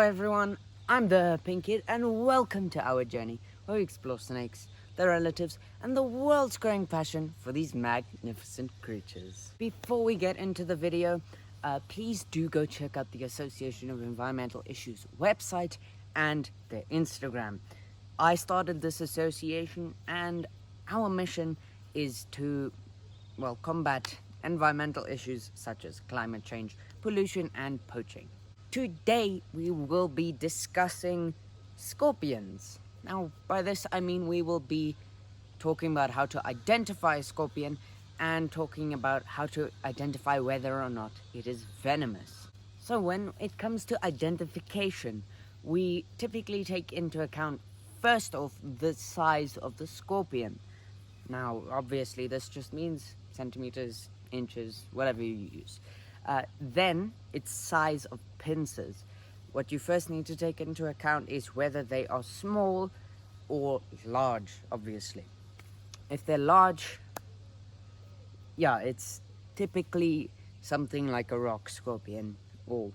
everyone, I'm the Pink Kid and welcome to our journey where we explore snakes, their relatives and the world's growing passion for these magnificent creatures. Before we get into the video, please do go check out the Association of Environmental Issues website and their Instagram. I started this association and our mission is to, combat environmental issues such as climate change, pollution and poaching. Today we will be discussing scorpions. Now by this I mean we will be talking about how to identify a scorpion and talking about how to identify whether or not it is venomous. So when it comes to identification, we typically take into account first off the size of the scorpion. Now obviously this just means centimeters, inches, whatever you use. Then its size of pincers. What you first need to take into account is whether they are small or large, obviously. If they're large, it's typically something like a rock scorpion or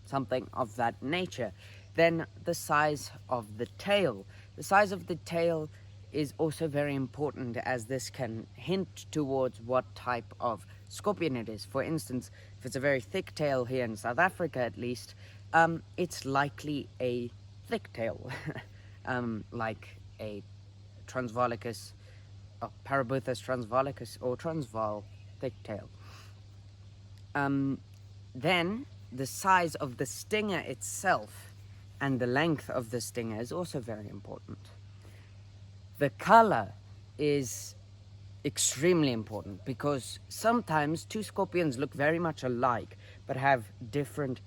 something of that nature. Then the size of the tail. The size of the tail is also very important, as this can hint towards what type of scorpion it is. For instance, if it's a very thick tail here in South Africa at least, it's likely a thick tail, like a Transvalicus, Parabuthus transvalicus or Transvaal thick tail. Then the size of the stinger itself and the length of the stinger is also very important. The color is extremely important because sometimes two scorpions look very much alike but have different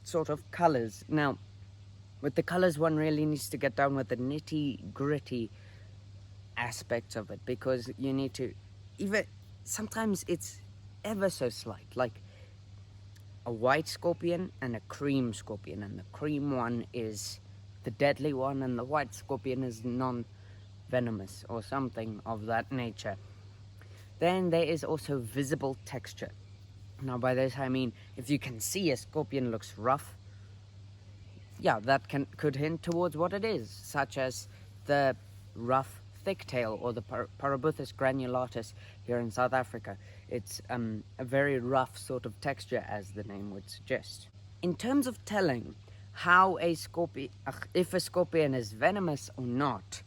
sort of colors. Now, with the colors, one really needs to get down with the nitty-gritty aspects of it, because you need to, even sometimes it's ever so slight, like a white scorpion and a cream scorpion, and the cream one is the deadly one and the white scorpion is non-venomous or something of that nature. Then there is also visible texture. Now by this I mean, if you can see a scorpion looks rough, that could hint towards what it is, such as the rough thick tail or the Parabuthus granulatus here in South Africa. It's a very rough sort of texture, as the name would suggest. In terms of telling how if a scorpion is venomous or not,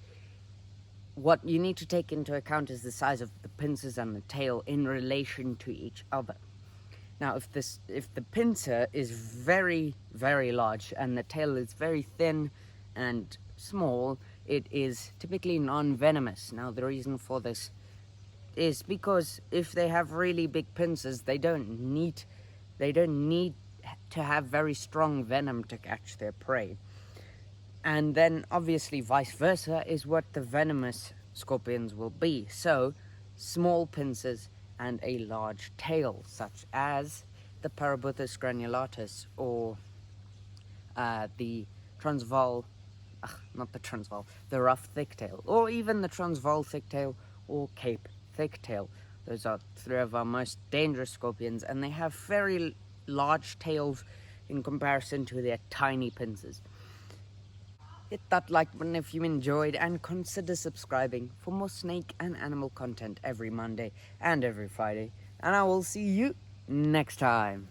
what you need to take into account is the size of the pincers and the tail in relation to each other. Now, if the pincer is very, very large and the tail is very thin and small, it is typically non-venomous. Now, the reason for this is because if they have really big pincers, they don't need to have very strong venom to catch their prey. And then obviously vice versa is what the venomous scorpions will be. So small pincers and a large tail, such as the Parabuthus granulatus or the Transvaal, the rough thicktail, or even the Transvaal thicktail or Cape thicktail. Those are three of our most dangerous scorpions, and they have very large tails in comparison to their tiny pincers. Hit that like button if you enjoyed, and consider subscribing for more snake and animal content every Monday and every Friday. And I will see you next time.